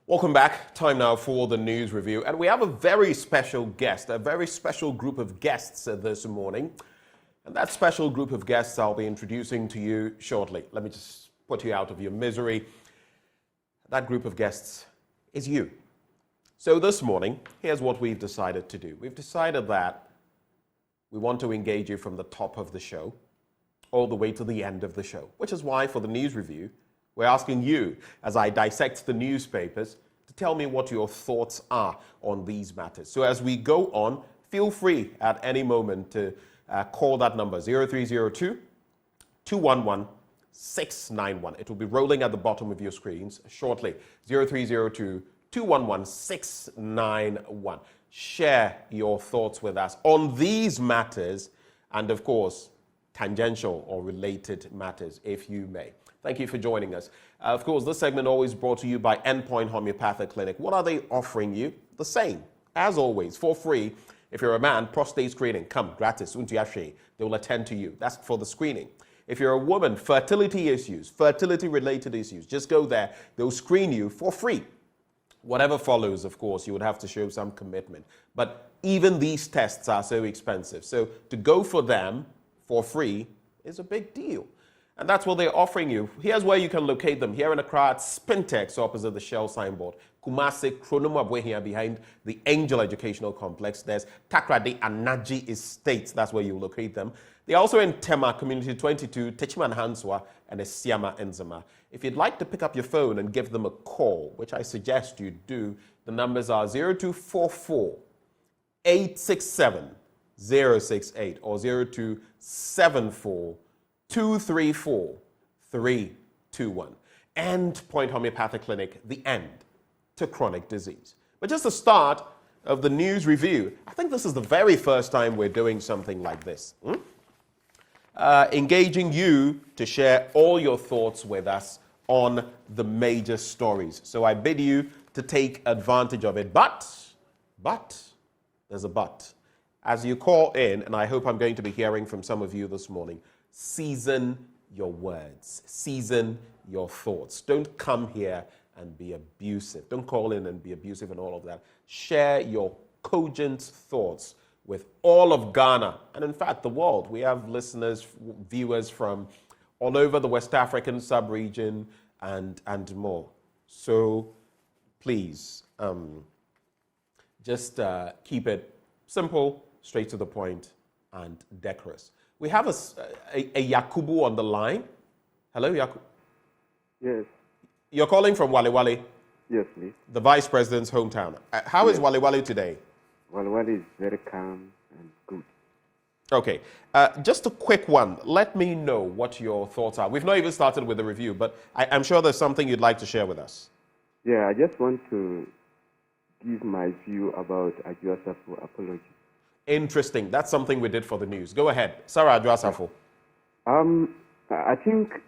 Welcome back. Time now for the news review. And we have a very special guest, a very special group of guests this morning. And that special group of guests I'll be introducing to you shortly. Let me just put you out of your misery. That group of guests is you. So this morning, here's what we've decided to do. We've decided that we want to engage you from the top of the show all the way to the end of the show, which is why for the news review, we're asking you, as I dissect the newspapers, to tell me what your thoughts are on these matters. So as we go on, feel free at any moment to call that number, 0302 211 691. It will be rolling at the bottom of your screens shortly, 0302 211 691. Share your thoughts with us on these matters and, of course, tangential or related matters, if you may. Thank you for joining us. Of course, this segment always brought to you by Endpoint Homeopathic Clinic. What are they offering you? The same, as always, for free. If you're a man, prostate screening, come, gratis, they will attend to you. That's for the screening. If you're a woman, fertility issues, fertility-related issues, just go there. They'll screen you for free. Whatever follows, of course, you would have to show some commitment. But even these tests are so expensive. So to go for them for free is a big deal. And that's what they're offering you. Here's where you can locate them. Here in Accra at Spintex, opposite the Shell signboard. Kumasi, Kronomabwe here behind the Angel Educational Complex. There's Takrady Anaji Estates. That's where you locate them. They're also in Tema, Community 22, Techiman Hanswa, and Esiama Enzema. If you'd like to pick up your phone and give them a call, which I suggest you do, the numbers are 0244 867 068 or 0274 234 321. Endpoint Homeopathic Clinic, the end to chronic disease. But just the start of the news review, I think this is the very first time we're doing something like this. Engaging you to share all your thoughts with us on the major stories. So I bid you to take advantage of it. But, there's a but. As you call in, and I hope I'm going to be hearing from some of you this morning, season your words, season your thoughts. Don't come here and be abusive. Don't call in and be abusive and all of that. Share your cogent thoughts with all of Ghana and, in fact, the world. We have listeners, viewers from all over the West African sub-region and more. So please, just keep it simple, straight to the point, and decorous. We have a Yakubu on the line. Hello, Yakubu. Yes. You're calling from Wale Wale? Yes, please. The Vice President's hometown. How is Wale Wale today? Wale Wale is very calm and good. Okay. Just a quick one. Let me know what your thoughts are. We've not even started with the review, but I'm sure there's something you'd like to share with us. Yeah, I just want to give my view about Adwoa Safo apology. Interesting. That's something we did for the news. Go ahead. Sarah Adwoa Safo. I think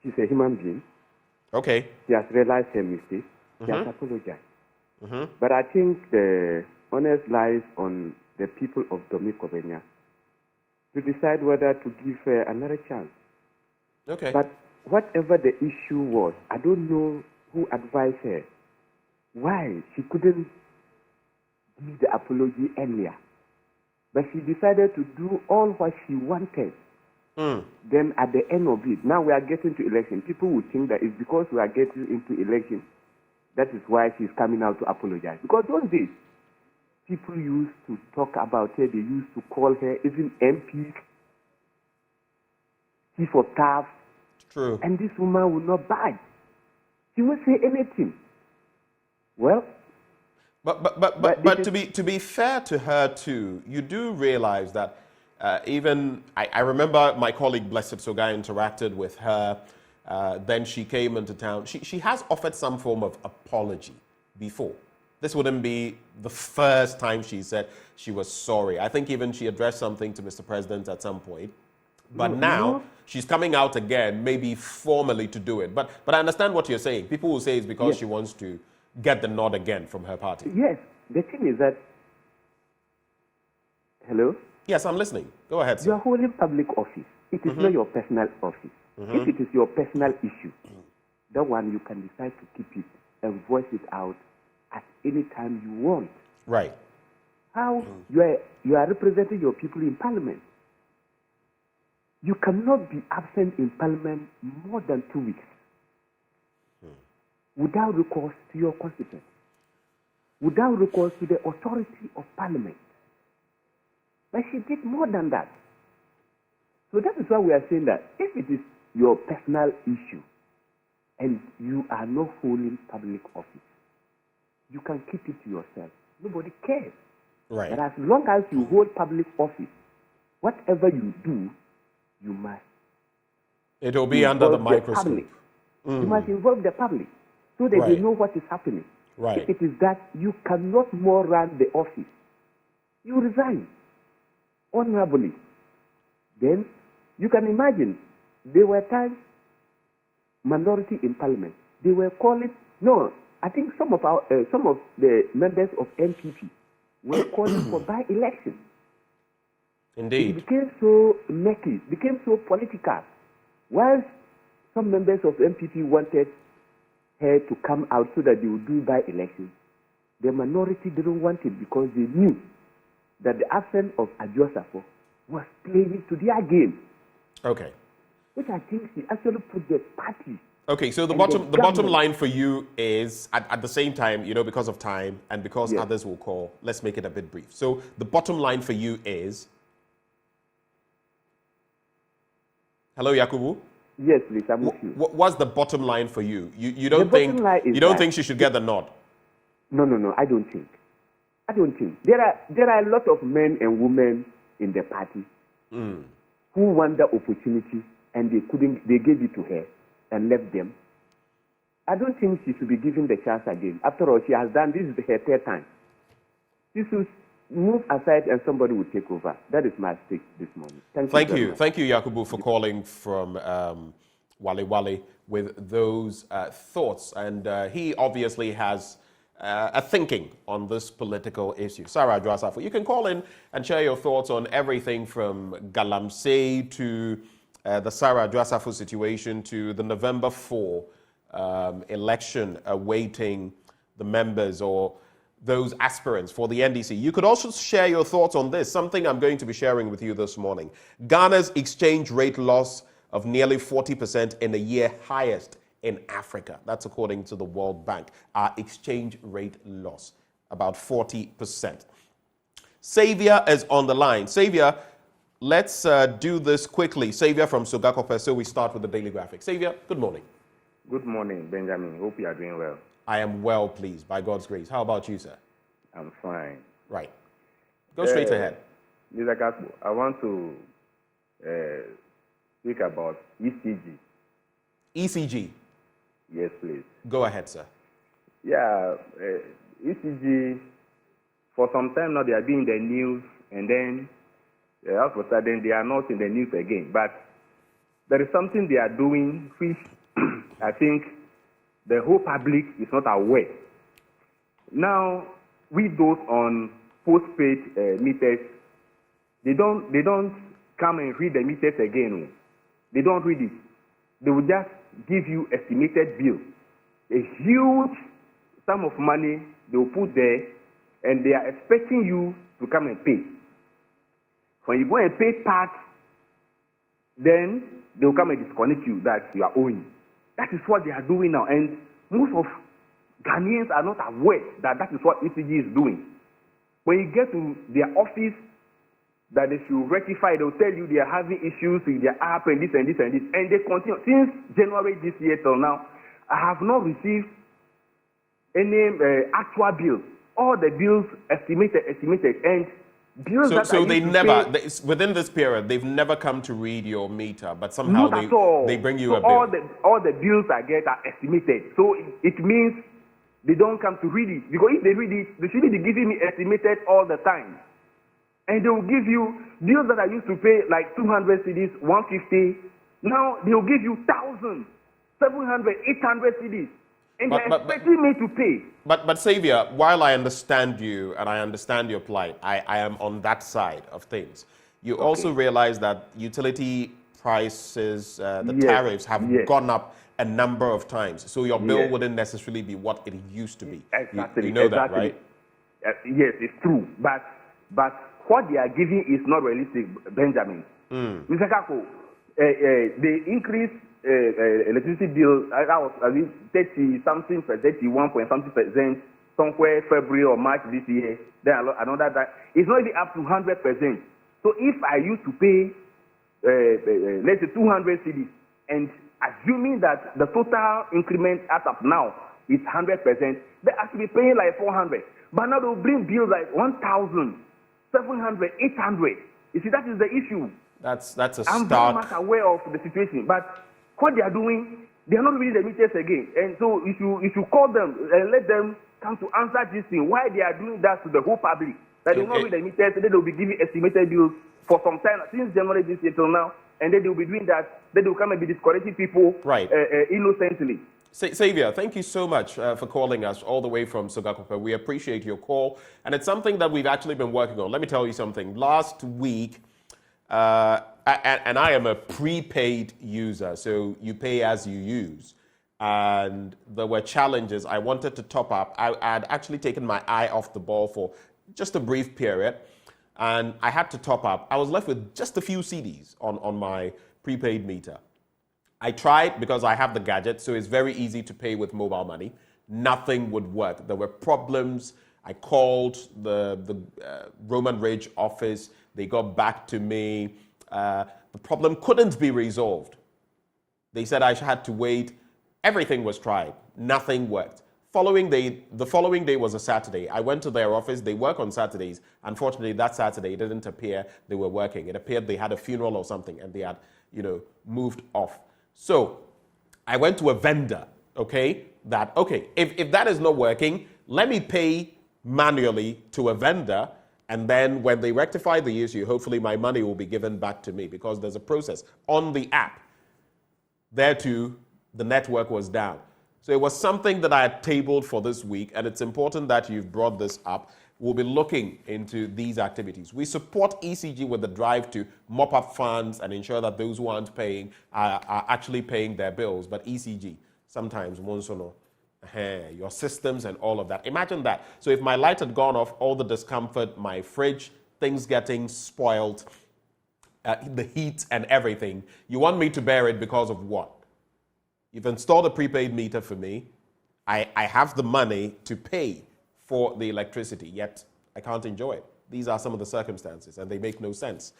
she's a human being. Okay. She has realized her mistake. She has apologized. But I think the onus lies on the people of Dominic to decide whether to give her another chance. Okay. But whatever the issue was, I don't know who advised her why she couldn't give the apology earlier. But she decided to do all what she wanted. Then at the end of it, now we are getting to election. People will think that it's because we are getting into election. That is why she's coming out to apologize. Because those days, people used to talk about her. They used to call her even MP, chief of staff. True. And this woman will not budge. She won't say anything. Well, but to be fair to her too, you do realize that even I remember my colleague Blessed Sogai interacted with her. Then she came into town. She has offered some form of apology before. This wouldn't be the first time she said she was sorry. I think even she addressed something to Mr. President at some point. But now she's coming out again, maybe formally to do it. But I understand what you're saying. People will say it's because she wants to get the nod again from her party. Yes. The thing is that... Hello? Yes, I'm listening. Go ahead, sir. You are holding public office. It is not your personal office. If it is your personal issue, that one you can decide to keep it and voice it out at any time you want. Right. How you are representing your people in parliament. You cannot be absent in parliament more than 2 weeks without recourse to your constituents, without recourse to the authority of parliament. But she did more than that. So that is why we are saying that if it is your personal issue and you are not holding public office, you can keep it to yourself. Nobody cares. Right. But as long as you hold public office, whatever you do, you must. It will be under the involve the microscope. public. You must involve the public so that Right. they know what is happening. Right. If it is that you cannot more run the office, you resign honorably. Then you can imagine there were times minority in parliament. They were calling. No, I think some of the members of NPP were calling for by-election. It Indeed. became so murky, became so political. Whilst some members of NPP wanted her to come out so that they would do by-election, the minority didn't want it because they knew that the absence of Adwoa Safo was playing to their game, Okay. which I think she actually put the party. Okay, so the And bottom the bottom government- line for you is at the same time, because of time and because Yes. others will call, let's make it a bit brief. So the bottom line for you is. Hello, Yakubu. Yes, please, I'm with you. What's the bottom line for you? You don't bottom think line is you don't that- think she should get the nod? No, I don't think. There are a lot of men and women in the party who want the opportunity and they gave it to her and left them. I don't think she should be given the chance again. After all, she has done this is her third time. She should move aside and somebody will take over. That is my stake this morning. Thank very much. Thank you, Yakubu, for calling from Wale Wale with those thoughts. And he obviously has a thinking on this political issue. Sarah Adwoa Safo, you can call in and share your thoughts on everything from Galamsey to the Sarah Adwoa Safo situation to the November 4 election awaiting the members or those aspirants for the NDC. You could also share your thoughts on this, something I'm going to be sharing with you this morning. Ghana's exchange rate loss of nearly 40% in a year, highest in Africa. That's according to the World Bank. Our exchange rate loss, about 40%. Xavier is on the line. Xavier, let's do this quickly. Xavier from Sogakope, so we start with the Daily Graphic. Xavier, good morning. Good morning, Benjamin. Hope you are doing well. I am well pleased, by God's grace. How about you, sir? I'm fine. Right. Go straight ahead. Mr. Gaspo, I want to speak about ECG. ECG. Yes, please. Go ahead, sir. Yeah, ECG, for some time now, they are being in the news, and then all of a sudden, they are not in the news again. But there is something they are doing which I think the whole public is not aware. Now, we those on postpaid meters, they don't come and read the meters again. They don't read it. They will just give you estimated bill, a huge sum of money they will put there, and they are expecting you to come and pay. When you go and pay part, then they will come and disconnect you that you are owing. That is what they are doing now, and most of Ghanaians are not aware that that is what ECG is doing. When you get to their office, that they should rectify, they will tell you they are having issues with their app and this and this and this, and they continue. Since January this year till now, I have not received any actual bills. All the bills estimated, and bills that So I they used to never, pay, within this period, they've never come to read your meter, but somehow not at all. they bring you So a bill. all the bills I get are estimated. So it means they don't come to read it. Because if they read it, they shouldn't be giving me estimated all the time. And they will give you bills that I used to pay like 200 cedis, 150. Now they will give you 1,000, 700, 800 cedis. And they're expecting me to pay. But Xavier, while I understand you and I understand your plight, I am on that side of things. You also realize that utility prices, the tariffs have gone up a number of times. So your bill Yes. wouldn't necessarily be what it used to be. Exactly. You know exactly. that, right? Yes, it's true. But what they are giving is not realistic, Benjamin. Mr. Kako, they increased electricity bill. That was 30 something, 31 point something %, somewhere February or March this year. Then another that it's not even up to 100%. So if I used to pay, let's say 200 cedis, and assuming that the total increment as of now is 100%, they have to be paying like 400. But now they'll bring bills like 1,700, 800. You see, that is the issue. That's a I'm very start. much aware of the situation, but what they are doing, they are not reading the meters again. And so if you call them and let them come to answer this thing, why they are doing that to the whole public, that they will not read the meters, then they will be giving estimated bills for some time, since January this year till now, and then they will be doing that, then they will come and be discouraging people Right. Innocently. Xavier, thank you so much for calling us all the way from Sogakope. We appreciate your call, and it's something that we've actually been working on. Let me tell you something. Last week, and I am a prepaid user, so you pay as you use. And there were challenges. I wanted to top up. I had actually taken my eye off the ball for just a brief period, and I had to top up. I was left with just a few CDs on my prepaid meter. I tried because I have the gadget, so it's very easy to pay with mobile money. Nothing would work. There were problems. I called the Roman Ridge office. They got back to me. The problem couldn't be resolved. They said I had to wait. Everything was tried. Nothing worked. The following day was a Saturday. I went to their office. They work on Saturdays. Unfortunately, that Saturday it didn't appear they were working. It appeared they had a funeral or something, and they had, moved off. So I went to a vendor, if that is not working, let me pay manually to a vendor, and then when they rectify the issue, hopefully my money will be given back to me, because there's a process on the app. There too, the network was down. So it was something that I had tabled for this week, and it's important that you've brought this up. We'll be looking into these activities. We support ECG with the drive to mop up funds and ensure that those who aren't paying are actually paying their bills. But ECG, sometimes, your systems and all of that. Imagine that. So if my light had gone off, all the discomfort, my fridge, things getting spoiled, the heat and everything, you want me to bear it because of what? You've installed a prepaid meter for me. I have the money to pay for the electricity, yet I can't enjoy it. These are some of the circumstances, and they make no sense.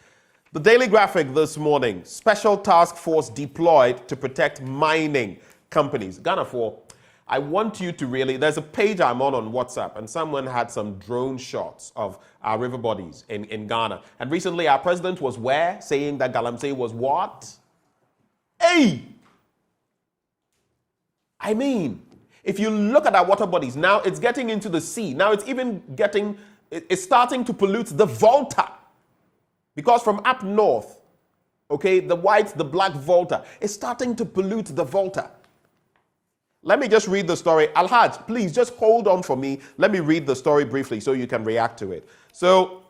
The Daily Graphic this morning: special task force deployed to protect mining companies. Ghana 4, I want you to really, there's a page I'm on WhatsApp, and someone had some drone shots of our river bodies in Ghana. And recently our president was where? Saying that Galamsey was what? Hey! I mean, if you look at our water bodies, now it's getting into the sea. Now it's even it's starting to pollute the Volta. Because from up north, the black Volta is starting to pollute the Volta. Let me just read the story. Alhaj, please just hold on for me. Let me read the story briefly so you can react to it. So,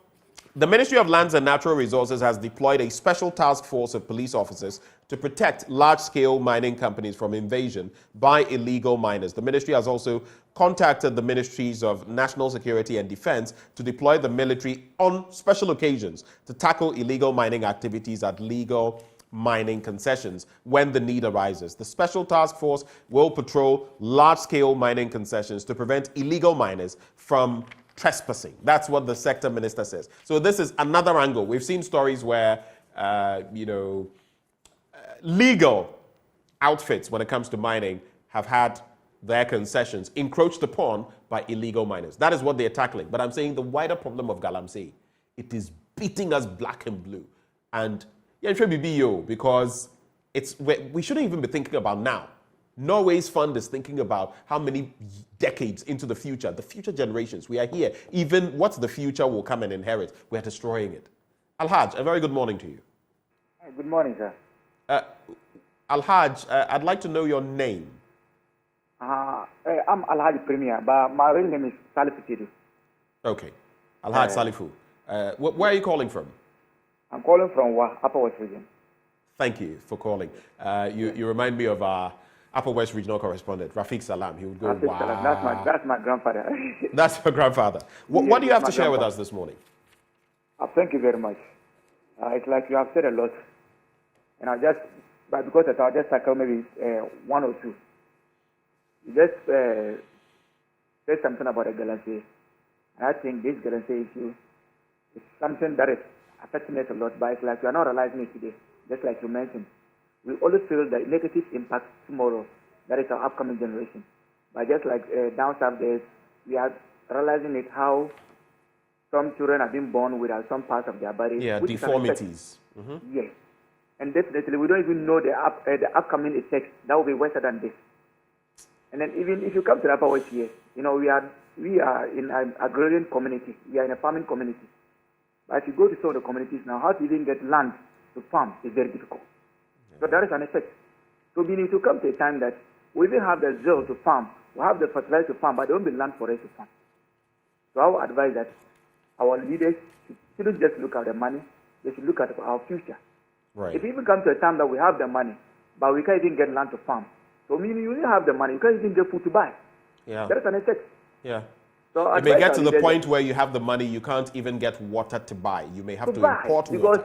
the Ministry of Lands and Natural Resources has deployed a special task force of police officers to protect large-scale mining companies from invasion by illegal miners. The ministry has also contacted the Ministries of National Security and Defense to deploy the military on special occasions to tackle illegal mining activities at legal mining concessions when the need arises. The special task force will patrol large-scale mining concessions to prevent illegal miners from trespassing. That's what the sector minister says. So this is another angle. We've seen stories where, legal outfits when it comes to mining have had their concessions encroached upon by illegal miners. That is what they're tackling. But I'm saying the wider problem of Galamsey, it is beating us black and blue. And because we shouldn't even be thinking about now. Norway's fund is thinking about how many decades into the future generations. We are here. Even what the future will come and inherit, we are destroying it. Alhaj, a very good morning to you. Hi, good morning, sir. Alhaj, I'd like to know your name. I'm Alhaj Premier, but my real name is Salifu Tidu. Okay. Alhaj Salifu. Where are you calling from? I'm calling from Upper West Region. Thank you for calling. You remind me of our Upper West Regional Correspondent, Rafiq Salam. He would go, Rafiq wow. Salam. That's my grandfather. That's your grandfather. What, Yes, what do you have to my share with grandfather. us this morning? Thank you very much. It's like you have said a lot. And but because I'll just tackle maybe one or two. You just said something about a Galamsey. And I think this Galamsey issue is something that is affecting us a lot, but it's like we are not realizing it today, just like you mentioned. We always feel the negative impact tomorrow. That is our upcoming generation. But just like down south there, we are realizing it how some children have been born with some parts of their body. Yeah, which is an effect. deformities. Yes. And definitely, we don't even know the upcoming effects that will be worse than this. And then even if you come to the Upper West here, you know, we are in an agrarian community. We are in a farming community. But if you go to some of the communities now, how to even get land to farm is very difficult. So that is an effect. So we need to come to a time that we even have the zeal to farm, we have the fertilizer to farm, but there won't be land for us to farm. So I would advise that our leaders shouldn't just look at the money, they should look at our future. Right. If we even come to a time that we have the money, but we can't even get land to farm, so meaning you have the money, you can't even get food to buy. Yeah. That is an effect. Yeah. So It may advise get our to the leaders point where you have the money, you can't even get water to buy. You may have to buy, import because water.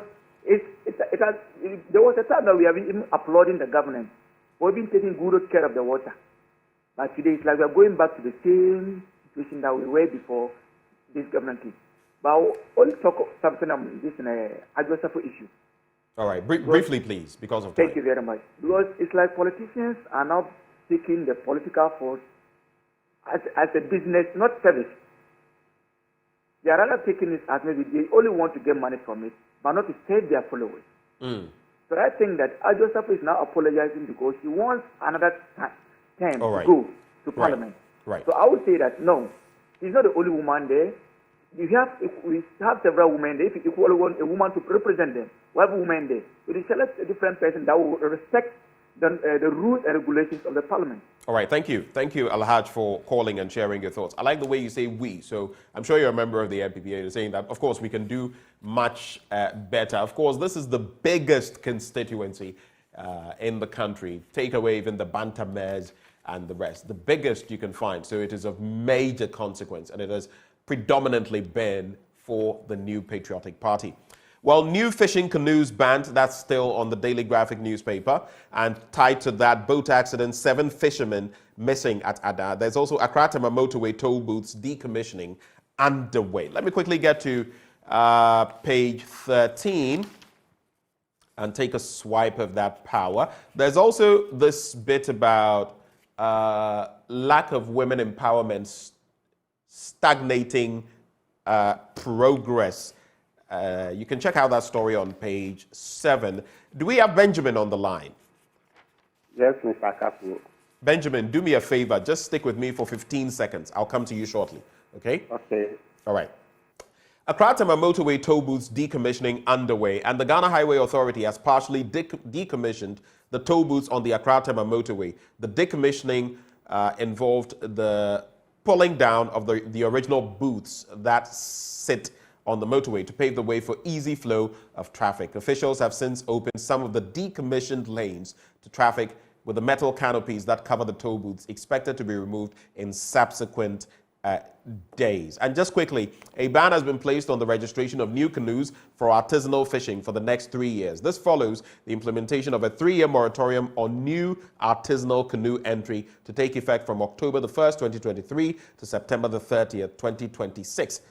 there was a time that we have been applauding the government for being taking good care of the water. But today it's like we are going back to the same situation that we were before this government came. But I'll only talk something on this agro-suffer issue. All right. Briefly, please, because of time. Thank you very much. Because it's like politicians are now taking the political force as a business, not service. They are rather taking it as maybe they only want to get money from it, but not to save their followers. So I think that Joseph is now apologizing because he wants another term to go to Parliament. Right. So I would say that no, he's not the only woman there. We have several women there. If you want a woman to represent them, we have a woman there. So they select a different person that will respect the rules and regulations of the Parliament. All right, thank you. Thank you, Alhaj, for calling and sharing your thoughts. I like the way you say we. So I'm sure you're a member of the NPP. You're saying that, of course, we can do much better. Of course, this is the biggest constituency in the country. Take away even the Banta mayors and the rest. The biggest you can find. So it is of major consequence. And it has predominantly been for the New Patriotic Party. Well, new fishing canoes banned. That's still on the Daily Graphic newspaper. And tied to that, boat accident, 7 fishermen missing at Ada. There's also Accra Tema motorway toll booths decommissioning underway. Let me quickly get to page 13 and take a swipe of that power. There's also this bit about lack of women empowerment, stagnating progress. You can check out that story on page 7. Do we have Benjamin on the line? Yes, Mr. Kapu. Benjamin, do me a favor. Just stick with me for 15 seconds. I'll come to you shortly. Okay? Okay. All right. Accra Tema motorway toll booths decommissioning underway, and the Ghana Highway Authority has partially decommissioned the toll booths on the Accra Tema motorway. The decommissioning involved the pulling down of the original booths that sit on the motorway to pave the way for easy flow of traffic. Officials have since opened some of the decommissioned lanes to traffic, with the metal canopies that cover the toll booths expected to be removed in subsequent days. And just quickly, a ban has been placed on the registration of new canoes for artisanal fishing for the next 3 years. This follows the implementation of a 3-year moratorium on new artisanal canoe entry to take effect from October the 1st, 2023 to September the 30th, 2026.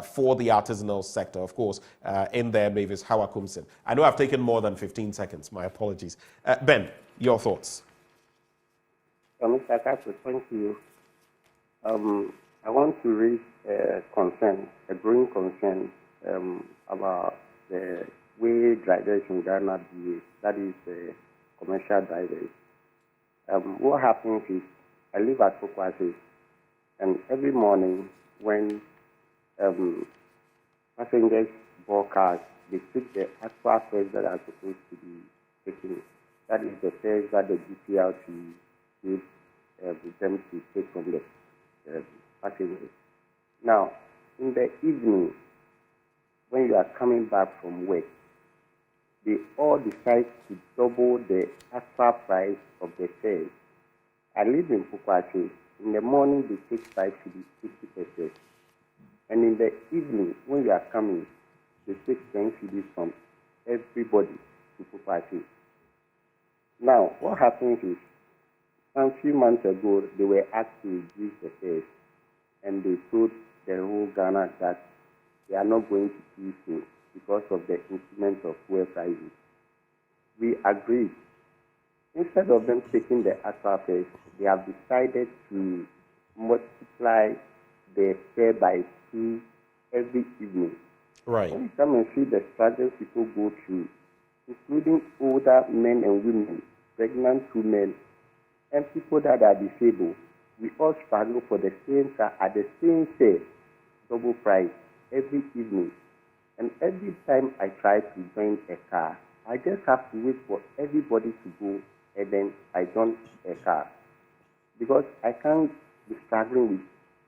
For the artisanal sector, of course, in there, Mavis Hawakumsin. I know I've taken more than 15 seconds. My apologies. Ben, your thoughts? Mr. Kapu, thank you. I want to raise a concern, a growing concern about the way drivers in Ghana behave, that is commercial drivers. What happens is, I live at Pokwase, and every morning when passengers board cars, they take the actual fares that are supposed to be taken. That is the fares that the GPRT gives them to take from the passengers. Now, in the evening, when you are coming back from work, they all decide to double the actual price of the fares I live in Pukwase. In the morning, they take 5 cedis, 50 pesos. And in the evening, when you are coming, they take 10 cedis from everybody to Pukwase. Now, what happens is, a few months ago, they were asked to reduce the fares, and they told the whole Ghana that they are not going to do so because of the increment of fuel prices. We agreed. Instead of them taking the actual fares, they have decided to multiply the fare by 2 every evening. Right. When you come and see the struggles people go through, including older men and women, pregnant women, and people that are disabled, we all struggle for the same car at the same fare, double price, every evening. And every time I try to join a car, I just have to wait for everybody to go, and then I join a car. Because I can't be struggling with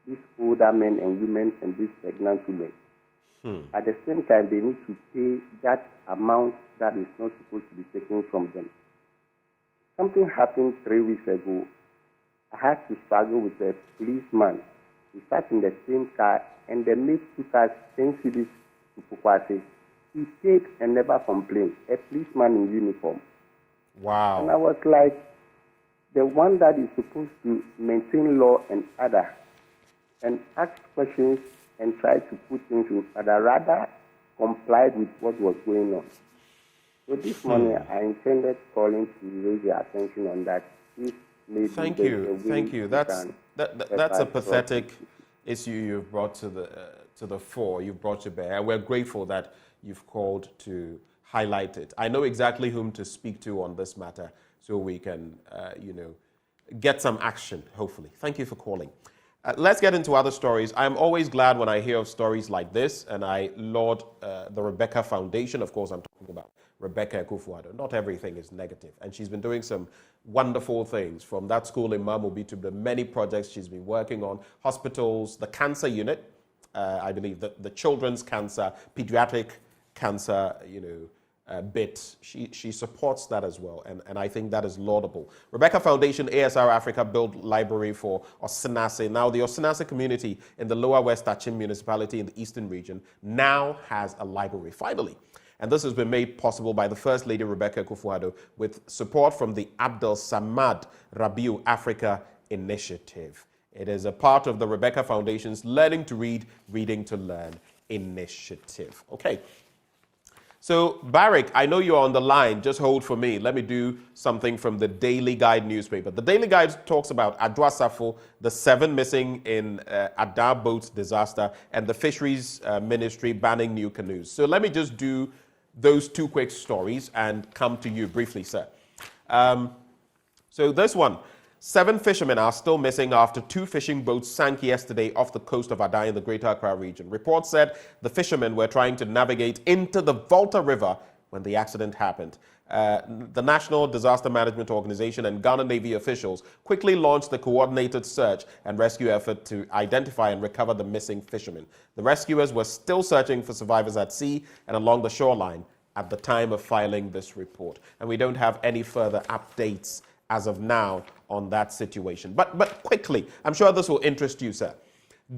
these older men and women and these pregnant women. At the same time, they need to pay that amount that is not supposed to be taken from them. Something happened 3 weeks ago. I had to struggle with a policeman. We sat in the same car, and the mate took us 10 cedis to Pukwase. He paid and never complained. A policeman in uniform. Wow. And I was like, the one that is supposed to maintain law and order and ask questions and try to put things in order, rather complied with what was going on. So this morning, I intended calling to raise your attention on that. If maybe Thank there's you. a way Thank you. we That's can that's a help pathetic issue you've brought to the fore. You've brought to bear, and we're grateful that you've called to highlight it. I know exactly whom to speak to on this matter, so we can, get some action. Hopefully. Thank you for calling. Let's get into other stories. I'm always glad when I hear of stories like this, and I laud the Rebecca Foundation. Of course, I'm talking about Rebecca Akufo-Addo. Not everything is negative, and she's been doing some wonderful things, from that school in Mamobi to the many projects she's been working on, hospitals, the cancer unit, I believe the children's cancer, pediatric cancer, bit. She supports that as well, and I think that is laudable. Rebecca Foundation ASR Africa built library for Osenase. Now the Osenase community in the Lower West Achim municipality in the eastern region now has a library, finally. And this has been made possible by the First Lady Rebecca Akufo-Addo with support from the Abdel Samad Rabiu Africa Initiative. It is a part of the Rebecca Foundation's Learning to Read, Reading to Learn initiative. Okay. So, Barrick, I know you're on the line. Just hold for me. Let me do something from the Daily Guide newspaper. The Daily Guide talks about Adwa Safo, the 7 missing in Adar boats disaster, and the Fisheries Ministry banning new canoes. So let me just do those 2 quick stories and come to you briefly, sir. So this one. 7 fishermen are still missing after 2 fishing boats sank yesterday off the coast of Adar in the Greater Accra region. Reports said the fishermen were trying to navigate into the Volta River when the accident happened. The National Disaster Management Organization and Ghana Navy officials quickly launched the coordinated search and rescue effort to identify and recover the missing fishermen. The rescuers were still searching for survivors at sea and along the shoreline at the time of filing this report. And we don't have any further updates as of now on that situation. But quickly, I'm sure this will interest you, sir.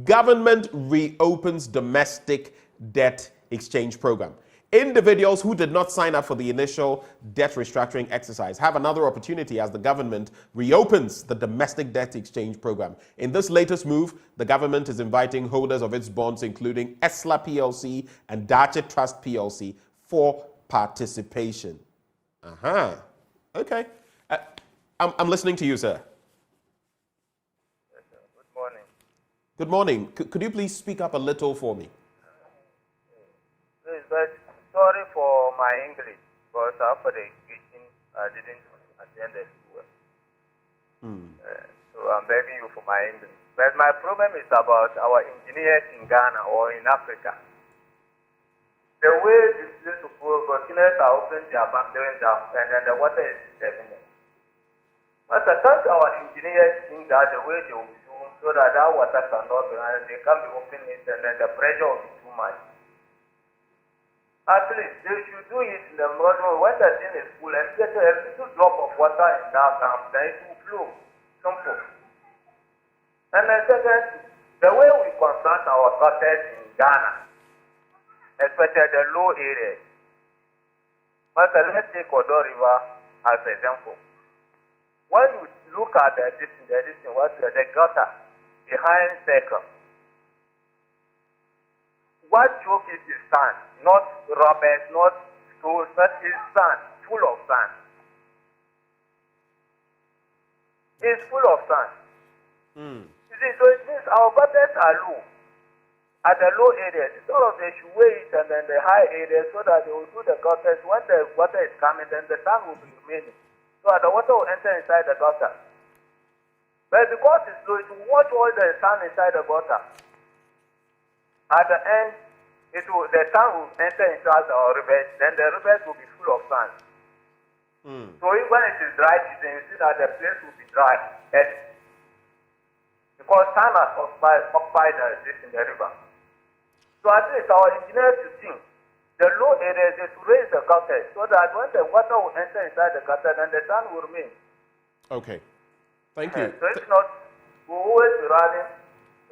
Government reopens domestic debt exchange program. Individuals who did not sign up for the initial debt restructuring exercise have another opportunity as the government reopens the domestic debt exchange program. In this latest move, the government is inviting holders of its bonds, including ESLA PLC and Dache Trust PLC, for participation. Okay. I'm listening to you, sir. Yes, sir. Good morning. Good morning. Could you please speak up a little for me? Please, but sorry for my English, because after the education, I didn't attend the school. So I'm begging you for my English. But my problem is about our engineers in Ghana or in Africa. The way this containers are opening their back doing that, and then the water is stepping in. But I thought our engineers think that the way they will do so that water cannot be, and they can be opening it, and then the pressure will be too much. At least they should do it in the model when the thing is full and get a little drop of water in that camp, then it will flow. Simple. And then second, the way we construct our gutters in Ghana, especially the low areas. But let's take Odo River as an example. When you look at the gutter behind circle, what choke is sand, not rubber, not stones, but it's sand, full of sand. It's full of sand. You see, so it means our gutters are low. At the low areas, instead of they should weigh it and then the high areas so that they will do the gutters. When the water is coming, then the sand will be remaining. So that the water will enter inside the gutter. But because it's low, it will wash all the sand inside the gutter. At the end, the sand will enter inside the rivers, then the rivers will be full of sand. So when it is dry season, you see that the place will be dry. Because sand has occupied this in the river. So at least our engineers to think the low areas is to raise the gutters so that when the water will enter inside the gutter, then the sand will remain. Okay. Thank you. So if not, we'll always be running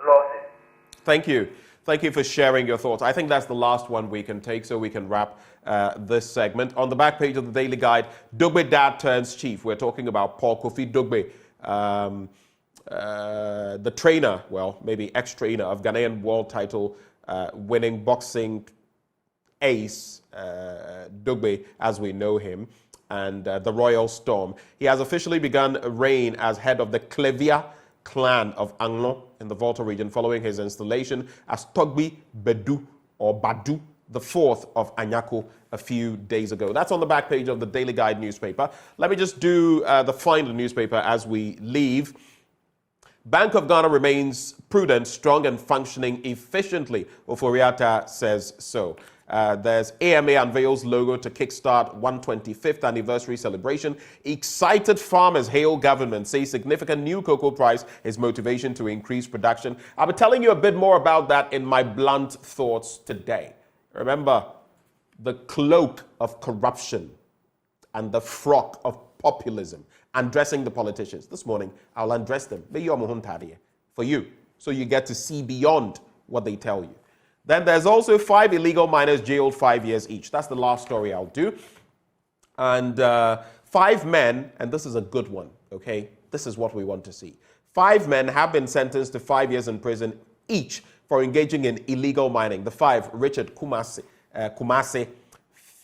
losses. Thank you. Thank you for sharing your thoughts. I think that's the last one we can take so we can wrap this segment. On the back page of the Daily Guide, Dugbe Dad turns chief. We're talking about Paul Kofi Dugbe, the trainer, well, maybe ex-trainer of Ghanaian world title winning boxing ace, Dugbe, as we know him, and the Royal Storm. He has officially begun a reign as head of the Klevia clan of Anglon in the Volta region following his installation as Togbi Bedu or Badu, the fourth of Anyako, a few days ago. That's on the back page of the Daily Guide newspaper. Let me just do the final newspaper as we leave. Bank of Ghana remains prudent, strong and functioning efficiently. Oforiatta says so. There's AMA unveils logo to kickstart 125th anniversary celebration. Excited farmers hail government, say significant new cocoa price is motivation to increase production. I'll be telling you a bit more about that in my blunt thoughts today. Remember, the cloak of corruption and the frock of populism undressing the politicians. This morning, I'll undress them for you, so you get to see beyond what they tell you. Then there's also 5 illegal miners jailed 5 years each. That's the last story I'll do. And 5 men, and this is a good one, okay? This is what we want to see. 5 men have been sentenced to 5 years in prison each for engaging in illegal mining. The 5, Richard Kumase,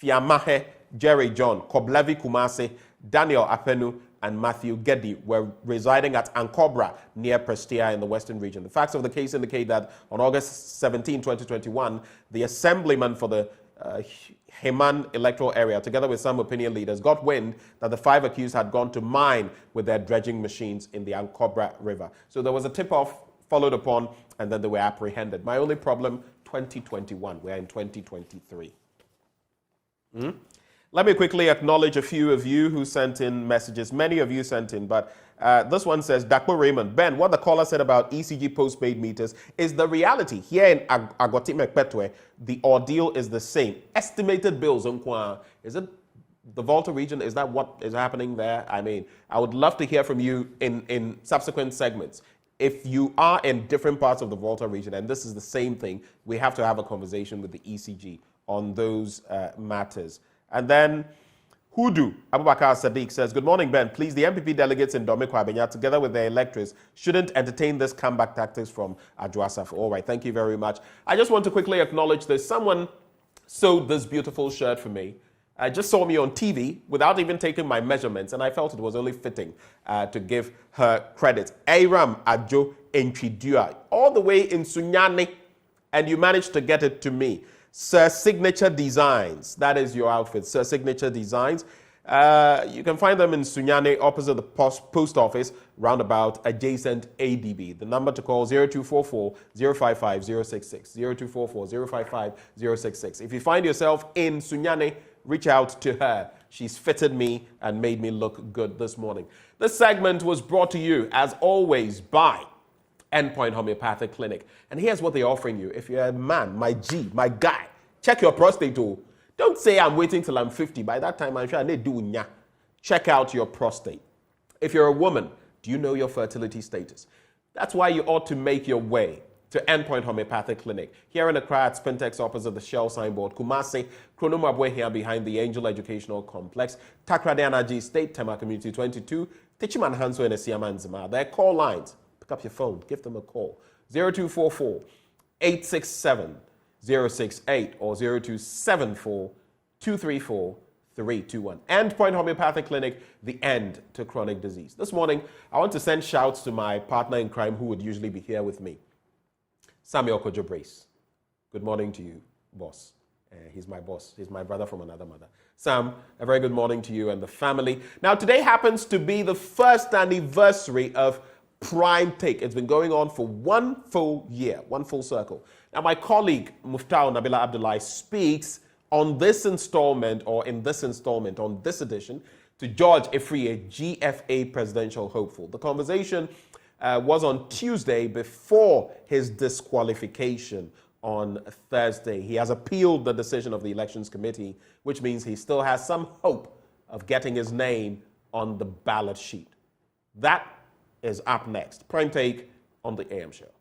Fiamahe, Jerry John, Koblevi Kumase, Daniel Apenu, and Matthew Geddy were residing at Ankobra near Prestea in the Western region. The facts of the case indicate that on August 17, 2021, the assemblyman for the Heman electoral area, together with some opinion leaders, got wind that the 5 accused had gone to mine with their dredging machines in the Ankobra River. So there was a tip-off followed upon, and then they were apprehended. My only problem, 2021. We're in 2023. Let me quickly acknowledge a few of you who sent in messages. Many of you sent in, but this one says, Dakpo Raymond, Ben, what the caller said about ECG postpaid meters is the reality. Here in Agoti Mekpetwe, the ordeal is the same. Estimated bills, is it the Volta region? Is that what is happening there? I mean, I would love to hear from you in subsequent segments. If you are in different parts of the Volta region, and this is the same thing, we have to have a conversation with the ECG on those matters. And then Hudu Abubakar Sadiq says, good morning, Ben. Please, the MPP delegates in Dome Kwabenya, together with their electors, shouldn't entertain this comeback tactics from Adjoasaf. All right, thank you very much. I just want to quickly acknowledge this. Someone sewed this beautiful shirt for me. I just saw me on TV without even taking my measurements, and I felt it was only fitting to give her credit. Aram Adjo Enchidua, all the way in Sunyani, and you managed to get it to me. Sir Signature Designs, that is your outfit, Sir Signature Designs. You can find them in Sunyani, opposite the post office, roundabout adjacent ADB. The number to call 0244-055-066, 0244-055-066. If you find yourself in Sunyani, reach out to her. She's fitted me and made me look good this morning. This segment was brought to you, as always, by Endpoint Homeopathic Clinic. And here's what they're offering you. If you're a man, my G, my guy, check your prostate. Don't say I'm waiting till I'm 50. By that time, I'm sure I need do nya. Check out your prostate. If you're a woman, do Do you know your fertility status? That's why you ought to make your way to Endpoint Homeopathic Clinic. Here in Accra at Spintex opposite the Shell signboard, Kumasi, Kronomabwe here behind the Angel Educational Complex, Takrade Anaji State, Tema Community 22, Tichiman Hanso and Esiaman Zima. Their call lines. Pick up your phone, give them a call. 0244 867 068 or 0274 234 321. Endpoint Homeopathic Clinic, the end to chronic disease. This morning, I want to send shouts to my partner in crime who would usually be here with me, Samuel Kojo Brace. Good morning to you, boss. He's my boss. He's my brother from another mother. Sam, a very good morning to you and the family. Now, today happens to be the first anniversary of Prime Take. It's been going on for 1 full year, 1 full circle. Now, my colleague, Muftau Nabila Abdullahi, speaks on this installment, on this edition, to George Afriyie, GFA presidential hopeful. The conversation was on Tuesday before his disqualification on Thursday. He has appealed the decision of the Elections Committee, which means he still has some hope of getting his name on the ballot sheet. That is up next. Prime Take on the AM Show.